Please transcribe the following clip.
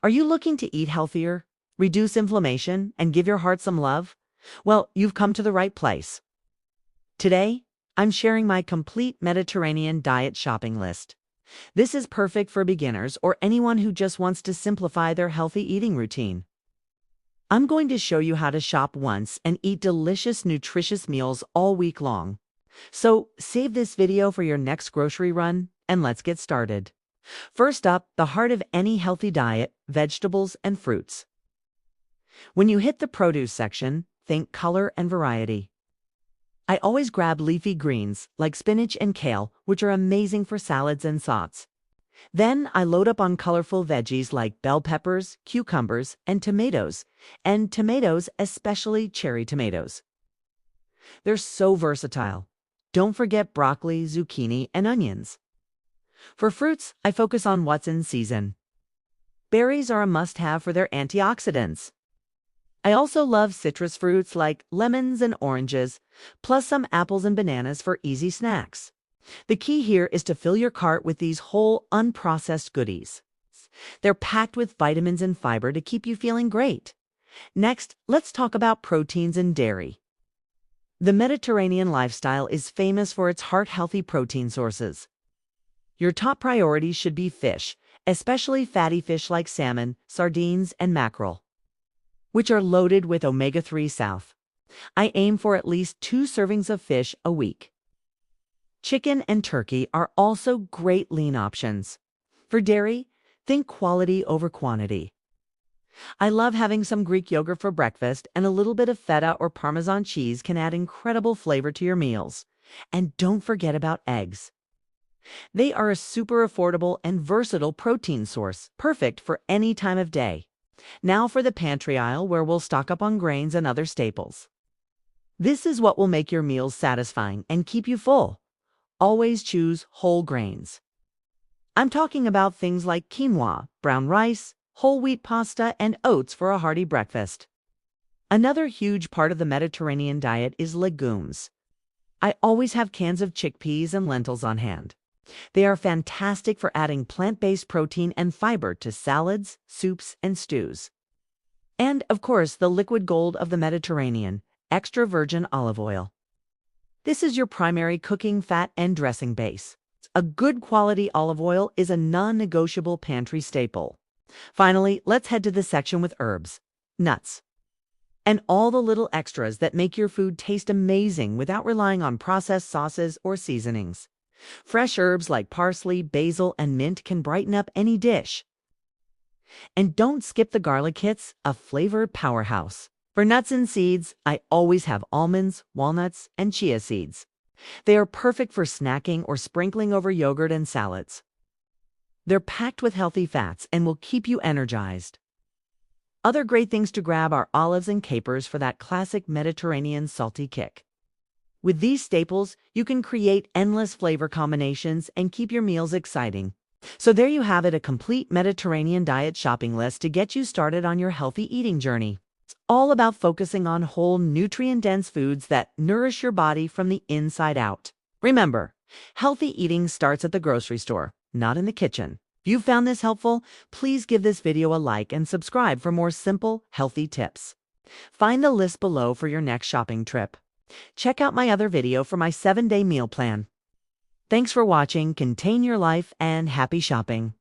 Are you looking to eat healthier, reduce inflammation, and give your heart some love? Well, you've come to the right place. Today, I'm sharing my complete Mediterranean diet shopping list. This is perfect for beginners or anyone who just wants to simplify their healthy eating routine. I'm going to show you how to shop once and eat delicious, nutritious meals all week long. So save this video for your next grocery run, and let's get started. First up, the heart of any healthy diet, vegetables and fruits. When you hit the produce section, think color and variety. I always grab leafy greens like spinach and kale, which are amazing for salads and sautés. Then I load up on colorful veggies like bell peppers, cucumbers, and tomatoes, especially cherry tomatoes. They're so versatile. Don't forget broccoli, zucchini, and onions. For fruits, I focus on what's in season. Berries are a must-have for their antioxidants. I also love citrus fruits like lemons and oranges, plus some apples and bananas for easy snacks. The key here is to fill your cart with these whole, unprocessed goodies. They're packed with vitamins and fiber to keep you feeling great. Next, let's talk about proteins and dairy. The Mediterranean lifestyle is famous for its heart-healthy protein sources. Your top priorities should be fish, especially fatty fish like salmon, sardines, and mackerel, which are loaded with omega-3 south. I aim for at least 2 servings of fish a week. Chicken and turkey are also great lean options. For dairy, think quality over quantity. I love having some Greek yogurt for breakfast, and a little bit of feta or Parmesan cheese can add incredible flavor to your meals. And don't forget about eggs. They are a super affordable and versatile protein source, perfect for any time of day. Now for the pantry aisle, where we'll stock up on grains and other staples. This is what will make your meals satisfying and keep you full. Always choose whole grains. I'm talking about things like quinoa, brown rice, whole wheat pasta, and oats for a hearty breakfast. Another huge part of the Mediterranean diet is legumes. I always have cans of chickpeas and lentils on hand. They are fantastic for adding plant-based protein and fiber to salads, soups, and stews. And, of course, the liquid gold of the Mediterranean, extra virgin olive oil. This is your primary cooking fat and dressing base. A good quality olive oil is a non-negotiable pantry staple. Finally, let's head to the section with herbs, nuts, and all the little extras that make your food taste amazing without relying on processed sauces or seasonings. Fresh herbs like parsley, basil, and mint can brighten up any dish. And don't skip the garlic hits, a flavored powerhouse. For nuts and seeds, I always have almonds, walnuts, and chia seeds. They are perfect for snacking or sprinkling over yogurt and salads. They're packed with healthy fats and will keep you energized. Other great things to grab are olives and capers for that classic Mediterranean salty kick. With these staples, you can create endless flavor combinations and keep your meals exciting. So there you have it, a complete Mediterranean diet shopping list to get you started on your healthy eating journey. It's all about focusing on whole, nutrient-dense foods that nourish your body from the inside out. Remember, healthy eating starts at the grocery store, not in the kitchen. If you found this helpful, please give this video a like and subscribe for more simple, healthy tips. Find the list below for your next shopping trip. Check out my other video for my 7-day meal plan. Thanks for watching, contain your life, and happy shopping.